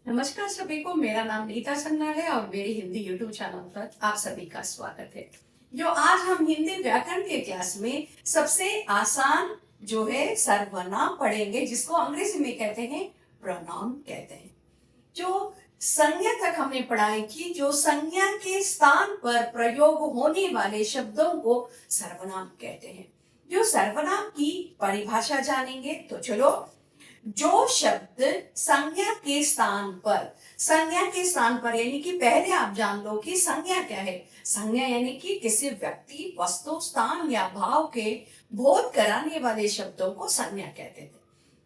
नमस्कार सभी को। मेरा नाम नीता सन्ना है और मेरी हिंदी यूट्यूब चैनल पर आप सभी का स्वागत है। जो आज हम हिंदी व्याकरण के क्लास में सबसे आसान जो है सर्वनाम पढ़ेंगे, जिसको अंग्रेजी में कहते हैं प्रोनाउन कहते हैं। जो संज्ञा तक हमने पढ़ाई की, जो संज्ञा के स्थान पर प्रयोग होने वाले शब्दों को सर्वनाम कहते हैं। जो सर्वनाम की परिभाषा जानेंगे तो चलो। जो शब्द संज्ञा के स्थान पर यानी कि पहले आप जान लो कि संज्ञा क्या है। संज्ञा यानी कि किसी व्यक्ति, वस्तु, स्थान या भाव के बोध कराने वाले शब्दों को संज्ञा कहते थे।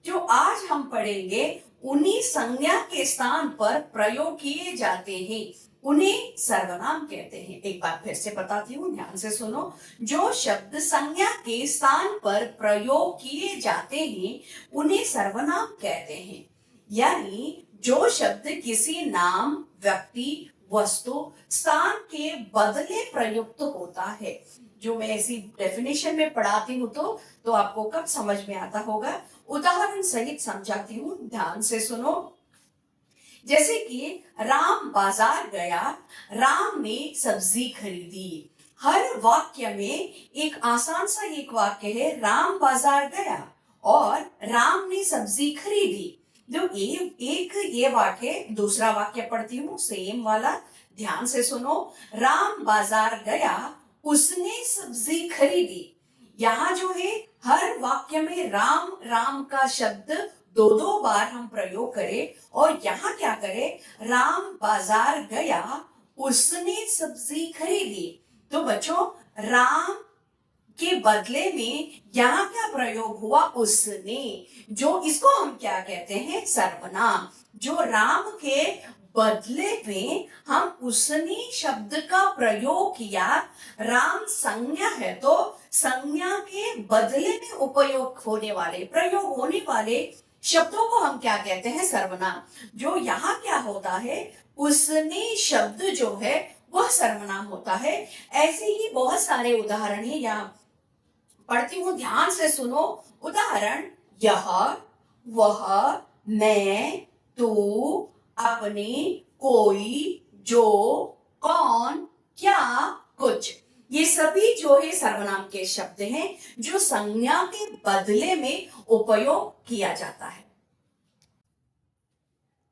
जो आज हम पढ़ेंगे उन्हीं संज्ञा के स्थान पर प्रयोग किए जाते हैं, उन्हें सर्वनाम कहते हैं। एक बार फिर से बताती हूँ, ध्यान से सुनो। जो शब्द संज्ञा के स्थान पर प्रयोग किए जाते हैं उन्हें सर्वनाम कहते हैं। यानी जो शब्द किसी नाम, व्यक्ति, वस्तु, स्थान के बदले प्रयुक्त होता है। जो मैं ऐसी डेफिनेशन में पढ़ाती हूँ तो आपको कब समझ में आता होगा। उदाहरण सहित समझाती हूँ, ध्यान से सुनो। जैसे कि राम बाजार गया, राम ने सब्जी खरीदी। हर वाक्य में एक आसान सा एक वाक्य है, राम बाजार गया और राम ने सब्जी खरीदी। जो एक ये वाक्य, दूसरा वाक्य पढ़ती हूँ सेम वाला, ध्यान से सुनो। राम बाजार गया, उसने सब्जी खरीदी। यहाँ जो है हर वाक्य में राम राम का शब्द दो दो बार हम प्रयोग करें और यहाँ क्या करें, राम बाजार गया, उसने सब्जी खरीदी। तो बच्चों, राम के बदले में यहाँ क्या प्रयोग हुआ, उसने। जो इसको हम क्या कहते हैं, सर्वनाम। जो राम के बदले में हम उसने शब्द का प्रयोग किया। राम संज्ञा है तो संज्ञा के बदले में उपयोग होने वाले, प्रयोग होने वाले शब्दों को हम क्या कहते हैं, सर्वनाम। जो यहाँ क्या होता है, उसने शब्द जो है वह सर्वनाम होता है। ऐसे ही बहुत सारे उदाहरण है, यहाँ पढ़ती हूँ, ध्यान से सुनो। उदाहरण, यह, वह, मैं, तू, अपने, कोई, जो, कौन, क्या, कुछ, ये सभी जो है सर्वनाम के शब्द हैं जो संज्ञा के बदले में उपयोग किया जाता है।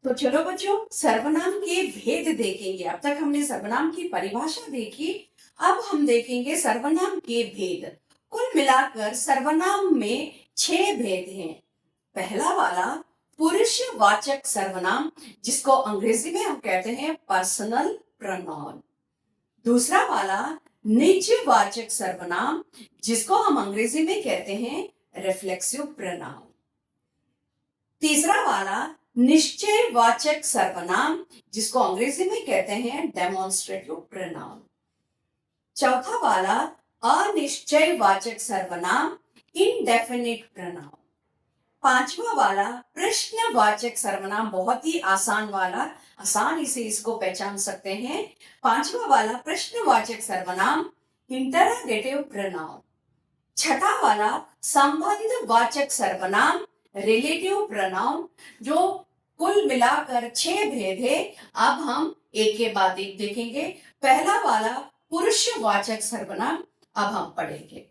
तो चलो बच्चों, सर्वनाम के भेद देखेंगे। अब तक हमने सर्वनाम की परिभाषा देखी, अब हम देखेंगे सर्वनाम के भेद। कुल मिलाकर सर्वनाम में 6 भेद हैं। पहला वाला पुरुषवाचक सर्वनाम, जिसको अंग्रेजी में हम कहते हैं पर्सनल प्रोनाउन। दूसरा वाला निजवाचक सर्वनाम, जिसको हम अंग्रेजी में कहते हैं रिफ्लेक्सिव प्रोनाउन। तीसरा वाला निश्चयवाचक सर्वनाम, जिसको अंग्रेजी में कहते हैं डेमोन्स्ट्रेटिव प्रोनाउन। चौथा वाला अनिश्चयवाचक सर्वनाम, इनडेफिनिट प्रोनाउन। पांचवा वाला प्रश्नवाचक सर्वनाम, बहुत ही आसान वाला, आसानी से इसको पहचान सकते हैं। पांचवा वाला प्रश्नवाचक सर्वनाम, इंटरोगेटिव प्रोनाउन। छठा वाला संबंधवाचक सर्वनाम, रिलेटिव प्रोनाउन। जो कुल मिलाकर 6 भेद है। अब हम एक के बाद एक देखेंगे। पहला वाला पुरुषवाचक सर्वनाम अब हम पढ़ेंगे।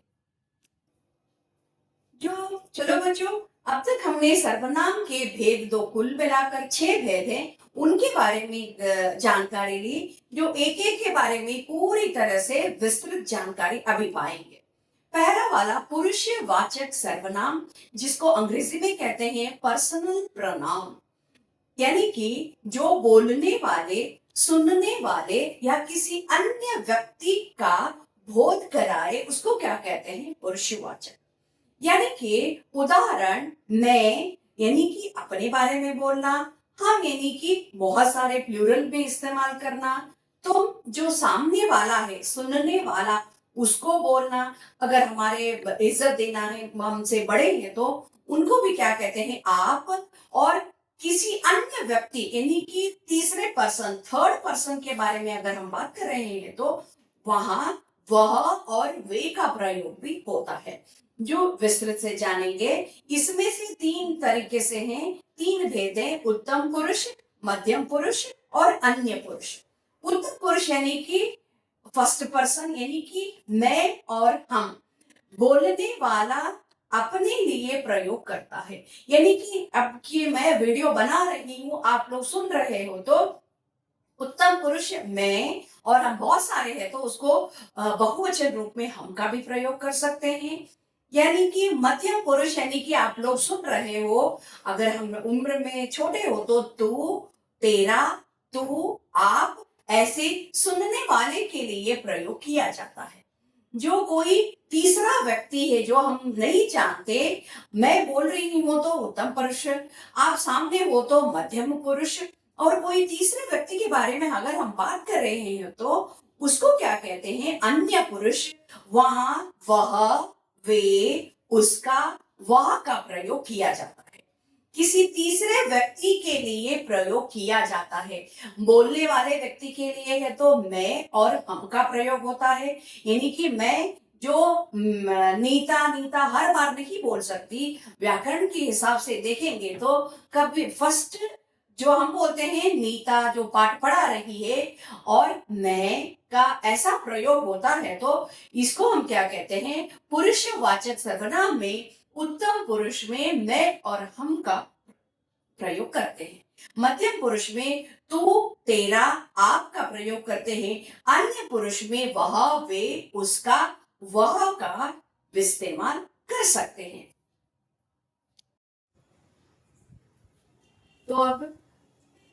जो चलो बच्चों, अब तक हमने सर्वनाम के भेद, दो कुल मिलाकर 6 भेद हैं, उनके बारे में जानकारी ली। जो एक एक के बारे में पूरी तरह से विस्तृत जानकारी अभी पाएंगे। पहला वाला पुरुषवाचक सर्वनाम, जिसको अंग्रेजी में कहते हैं पर्सनल प्रोनाउन। यानी कि जो बोलने वाले, सुनने वाले या किसी अन्य व्यक्ति का बोध कराए, उसको क्या कहते हैं, पुरुषवाचक। यानी कि उदाहरण, मैं यानी कि अपने बारे में बोलना, हम यानी कि बहुत सारे प्लूरल में इस्तेमाल करना, तुम जो सामने वाला है, सुनने वाला, उसको बोलना। अगर हमारे इज्जत देना है, हमसे बड़े हैं तो उनको भी क्या कहते हैं, आप। और किसी अन्य व्यक्ति यानी कि तीसरे पर्सन, थर्ड पर्सन के बारे में अगर हम बात कर रहे हैं तो वहां वह और वे का प्रयोग भी होता है, जो विस्तृत से जानेंगे। इसमें से 3 तरीके से हैं, 3 भेद हैं, उत्तम पुरुष, मध्यम पुरुष और अन्य पुरुष। उत्तम पुरुष यानी कि फर्स्ट पर्सन यानी कि मैं और हम। बोलने वाला अपने लिए प्रयोग करता है, यानी कि अब कि मैं वीडियो बना रही हूं, आप लोग सुन रहे हो, तो उत्तम पुरुष मैं और हम बहुत सारे हैं तो उसको बहुवचन रूप में हम का भी प्रयोग कर सकते हैं। यानी कि मध्यम पुरुष यानी कि आप लोग सुन रहे हो, अगर हम उम्र में छोटे हो तो तू, तेरा, तू, आप, ऐसे सुनने वाले के लिए प्रयोग किया जाता है। जो कोई तीसरा व्यक्ति है जो हम नहीं जानते, मैं बोल रही हूं तो उत्तम पुरुष, आप सामने हो तो मध्यम पुरुष, और कोई तीसरे व्यक्ति के बारे में अगर हम बात कर रहे हैं तो उसको क्या कहते हैं, अन्य पुरुष। वहां वह, वे, उसका, वह का प्रयोग किया जाता है, किसी तीसरे व्यक्ति के लिए प्रयोग किया जाता है। बोलने वाले व्यक्ति के लिए है तो मैं और हम का प्रयोग होता है, यानी कि मैं जो नीता नीता हर बार नहीं बोल सकती, व्याकरण के हिसाब से देखेंगे तो कभी फर्स्ट जो हम बोलते हैं नीता जो पाठ पढ़ा रही है और मैं का ऐसा प्रयोग होता है, तो इसको हम क्या कहते हैं, पुरुषवाचक सर्वनाम में उत्तम पुरुष में मैं और हम का प्रयोग करते हैं। मध्यम पुरुष में तू, तेरा, आप का प्रयोग करते हैं। अन्य पुरुष में वह, वे, उसका, वह का इस्तेमाल कर सकते हैं। तो अब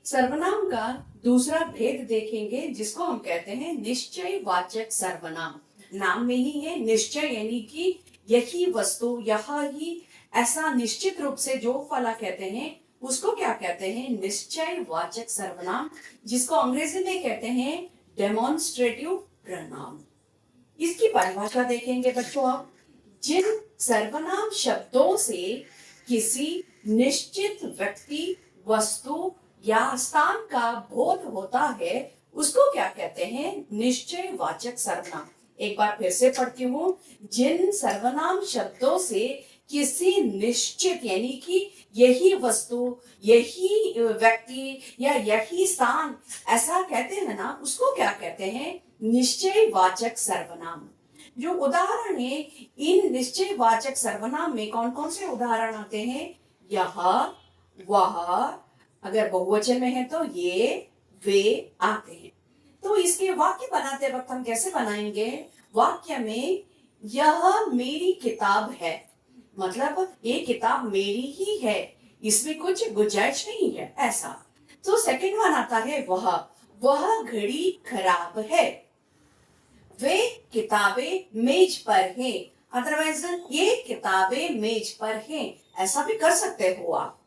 सर्वनाम का दूसरा भेद देखेंगे जिसको हम कहते हैं निश्चय वाचक सर्वनाम। नाम में ही है निश्चय, यानी कि यही वस्तु, यह ही, ऐसा निश्चित रूप से जो फला कहते हैं उसको क्या कहते हैं, निश्चय वाचक सर्वनाम, जिसको अंग्रेजी में कहते हैं डेमोन्स्ट्रेटिव प्रनाउन। इसकी परिभाषा देखेंगे बच्चों आप। जिन सर्वनाम शब्दों से किसी निश्चित व्यक्ति, वस्तु या स्थान का बोध होता है उसको क्या कहते हैं, निश्चय वाचक सर्वनाम। एक बार फिर से पढ़ती हूँ। जिन सर्वनाम शब्दों से किसी निश्चित यानी कि यही वस्तु, यही व्यक्ति या यही स्थान ऐसा कहते हैं ना, उसको क्या कहते हैं, निश्चय वाचक सर्वनाम। जो उदाहरण है इन निश्चय वाचक सर्वनाम में कौन कौन से उदाहरण आते हैं, यह, वह, अगर बहुवचन में है तो ये, वे आते हैं। तो इसके वाक्य बनाते वक्त हम कैसे बनाएंगे, वाक्य में यह मेरी किताब है, मतलब ये किताब मेरी ही है, इसमें कुछ गुंजाइश नहीं है, ऐसा। तो सेकंड वन आता है वह घड़ी खराब है, वे किताबें मेज पर हैं, अदरवाइज ये किताबें मेज पर हैं, ऐसा भी कर सकते हो आप।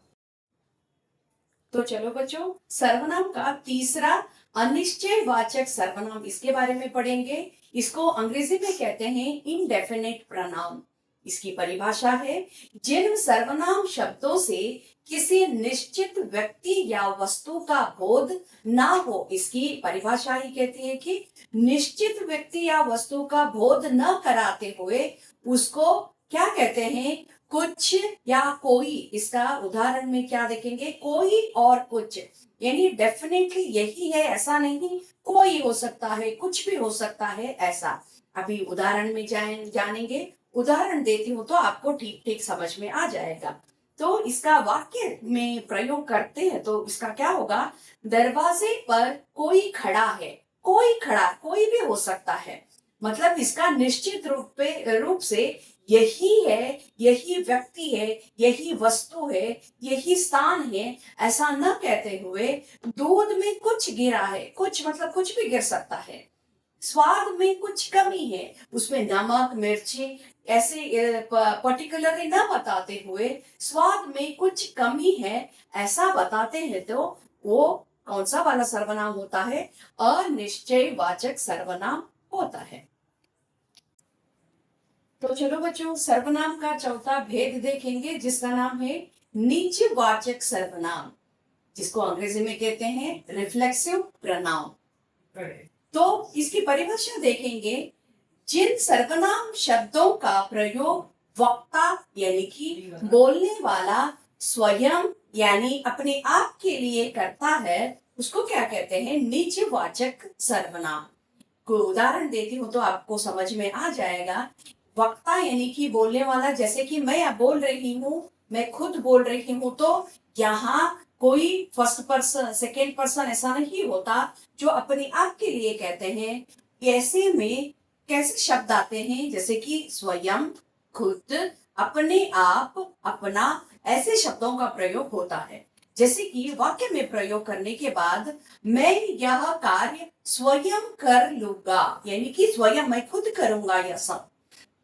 तो चलो बच्चों, सर्वनाम का तीसरा अनिश्चय वाचक सर्वनाम, इसके बारे में पढ़ेंगे। इसको अंग्रेजी में कहते हैं इनडेफिनेट प्रोनाउन। इसकी परिभाषा है जिन सर्वनाम शब्दों से किसी निश्चित व्यक्ति या वस्तु का बोध ना हो, इसकी परिभाषा ही कहती है कि निश्चित व्यक्ति या वस्तु का बोध न कराते हुए उसको क्या कहते हैं, कुछ या कोई। इसका उदाहरण में क्या देखेंगे, कोई और कुछ, यानी डेफिनेटली यही है ऐसा नहीं, कोई हो सकता है, कुछ भी हो सकता है, ऐसा। अभी उदाहरण में जानेंगे। उदाहरण देती हूँ तो आपको ठीक ठीक समझ में आ जाएगा। तो इसका वाक्य में प्रयोग करते हैं तो इसका क्या होगा, दरवाजे पर कोई खड़ा है, कोई खड़ा, कोई भी हो सकता है, मतलब इसका निश्चित रूप से यही है, यही व्यक्ति है, यही वस्तु है, यही स्थान है, ऐसा न कहते हुए दूध में कुछ गिरा है, कुछ मतलब कुछ भी गिर सकता है। स्वाद में कुछ कमी है, उसमें नमक, मिर्ची ऐसे पर्टिकुलरली न बताते हुए स्वाद में कुछ कमी है ऐसा बताते हैं, तो वो कौन सा वाला सर्वनाम होता है, अनिश्चय वाचक सर्वनाम होता है। तो चलो बच्चों, सर्वनाम का चौथा भेद देखेंगे जिसका नाम है नीचवाचक सर्वनाम, जिसको अंग्रेजी में कहते हैं रिफ्लेक्सिव प्रोनाउन। तो इसकी परिभाषा देखेंगे। जिन सर्वनाम शब्दों का प्रयोग वक्ता यानी कि बोलने वाला स्वयं यानी अपने आप के लिए करता है, उसको क्या कहते हैं? निजवाचक सर्वनाम। कोई उदाहरण देती हूँ तो आपको समझ में आ जाएगा। वक्ता यानी कि बोलने वाला, जैसे कि मैं अब बोल रही हूँ, मैं खुद बोल रही हूँ, तो यहाँ कोई फर्स्ट पर्सन सेकेंड पर्सन ऐसा नहीं होता जो अपने आप के लिए कहते हैं। ऐसे में कैसे शब्द आते हैं? जैसे कि स्वयं, खुद, अपने आप, अपना, ऐसे शब्दों का प्रयोग होता है। जैसे कि वाक्य में प्रयोग करने के बाद मैं यह कार्य स्वयं कर लूंगा, यानी कि स्वयं मैं खुद करूंगा यह सब।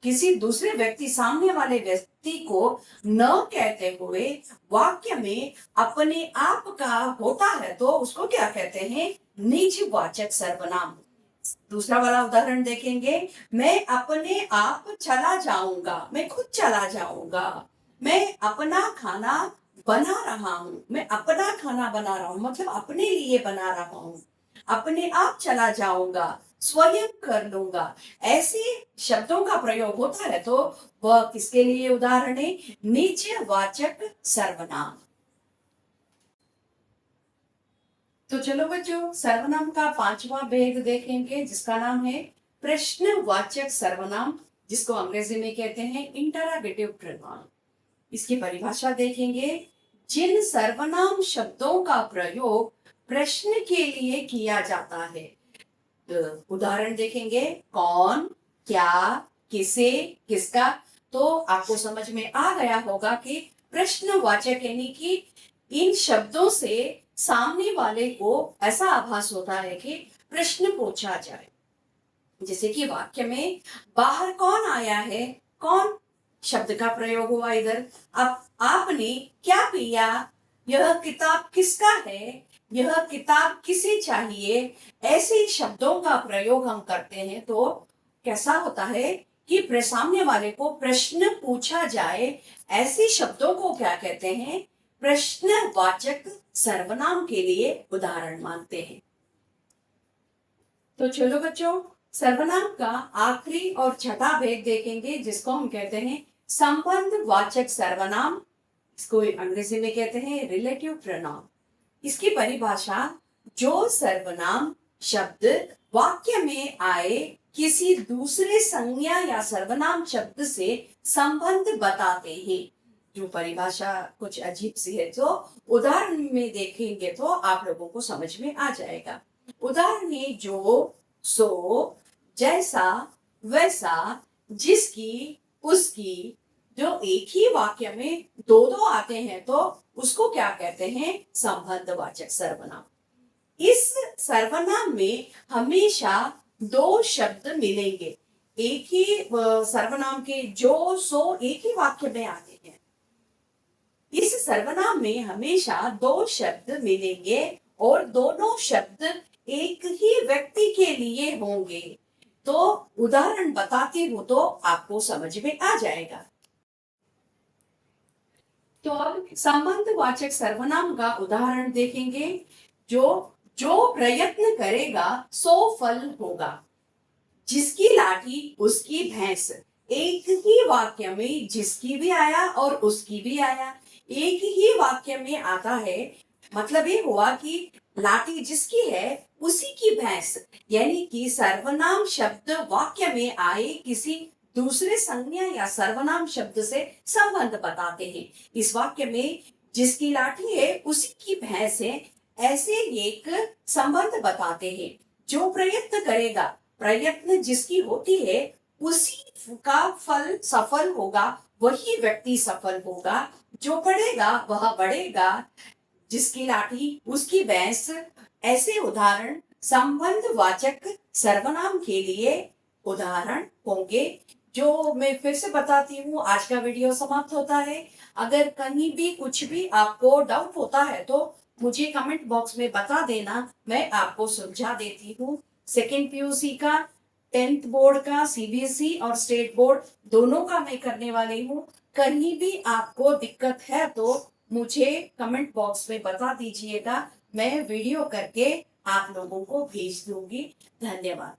किसी दूसरे व्यक्ति, सामने वाले व्यक्ति को न कहते हुए वाक्य में अपने आप का होता है तो उसको क्या कहते हैं? निजवाचक सर्वनाम। दूसरा वाला उदाहरण देखेंगे। मैं अपने आप चला जाऊंगा, मैं खुद चला जाऊंगा। मैं अपना खाना बना रहा हूँ, मैं अपना खाना बना रहा हूँ मतलब अपने लिए बना रहा हूँ। अपने आप चला जाऊंगा, स्वयं कर लूंगा, ऐसे शब्दों का प्रयोग होता है तो वह किसके लिए उदाहरण है? निजवाचक सर्वनाम। तो चलो बच्चों, सर्वनाम का पांचवा भेद देखेंगे जिसका नाम है प्रश्नवाचक सर्वनाम, जिसको अंग्रेजी में कहते हैं इंटरोगेटिव प्रोनाउन। इसकी परिभाषा देखेंगे। जिन सर्वनाम शब्दों का प्रयोग प्रश्न के लिए किया जाता है। तो उदाहरण देखेंगे। कौन, क्या, किसे, किसका। तो आपको समझ में आ गया होगा कि प्रश्नवाचक यानी कि इन शब्दों से सामने वाले को ऐसा आभास होता है कि प्रश्न पूछा जाए। जैसे कि वाक्य में बाहर कौन आया है, कौन शब्द का प्रयोग हुआ इधर। अब आपने क्या पिया, यह किताब किसका है, यह किताब किसे चाहिए, ऐसे शब्दों का प्रयोग हम करते हैं तो कैसा होता है कि सामने वाले को प्रश्न पूछा जाए। ऐसे शब्दों को क्या कहते हैं? प्रश्नवाचक सर्वनाम के लिए उदाहरण मानते हैं। तो चलो बच्चों, सर्वनाम का आखिरी और छठा भेद देखेंगे जिसको हम कहते हैं संबंधवाचक सर्वनाम। इसको अंग्रेजी में कहते हैं रिलेटिव प्रोनाउन। इसकी परिभाषा, जो सर्वनाम शब्द वाक्य में आए किसी दूसरे संज्ञा या सर्वनाम शब्द से संबंध बताते हैं। जो परिभाषा कुछ अजीब सी है, तो उदाहरण में देखेंगे तो आप लोगों को समझ में आ जाएगा। उदाहरण है जो, सो, जैसा, वैसा, जिसकी, उसकी। जो एक ही वाक्य में दो दो आते हैं तो उसको क्या कहते हैं? संबंधवाचक सर्वनाम। इस सर्वनाम में हमेशा दो शब्द मिलेंगे। एक ही सर्वनाम के जो, सो एक ही वाक्य में आते हैं। इस सर्वनाम में हमेशा दो शब्द मिलेंगे और दोनों शब्द एक ही व्यक्ति के लिए होंगे। तो उदाहरण बताती हूं तो आपको समझ में आ जाएगा। तो अब संबंधवाचक सर्वनाम का उदाहरण देखेंगे। जो जो प्रयत्न करेगा सो फल होगा। जिसकी लाठी उसकी भैंस। एक ही वाक्य में जिसकी भी आया और उसकी भी आया, एक ही वाक्य में आता है। मतलब ये हुआ कि लाठी जिसकी है उसी की भैंस, यानी कि सर्वनाम शब्द वाक्य में आए किसी दूसरे संज्ञा या सर्वनाम शब्द से संबंध बताते हैं। इस वाक्य में जिसकी लाठी है उसी की भैंस है, ऐसे एक संबंध बताते हैं। जो प्रयत्न करेगा, प्रयत्न जिसकी होती है उसी का फल सफल होगा, वही व्यक्ति सफल होगा। जो पढ़ेगा वह बढ़ेगा, जिसकी लाठी उसकी भैंस। ऐसे उदाहरण संबंधवाचक सर्वनाम के लिए उदाहरण होंगे। जो मैं फिर से बताती हूँ, आज का वीडियो समाप्त होता है। अगर कहीं भी कुछ भी आपको डाउट होता है तो मुझे कमेंट बॉक्स में बता देना, मैं आपको सुलझा देती हूँ। सेकेंड पीयूसी का, 10th बोर्ड का, सीबीएसई और स्टेट बोर्ड दोनों का मैं करने वाली हूँ। कहीं भी आपको दिक्कत है तो मुझे कमेंट बॉक्स में बता दीजिएगा, मैं वीडियो करके आप लोगों को भेज दूंगी। धन्यवाद।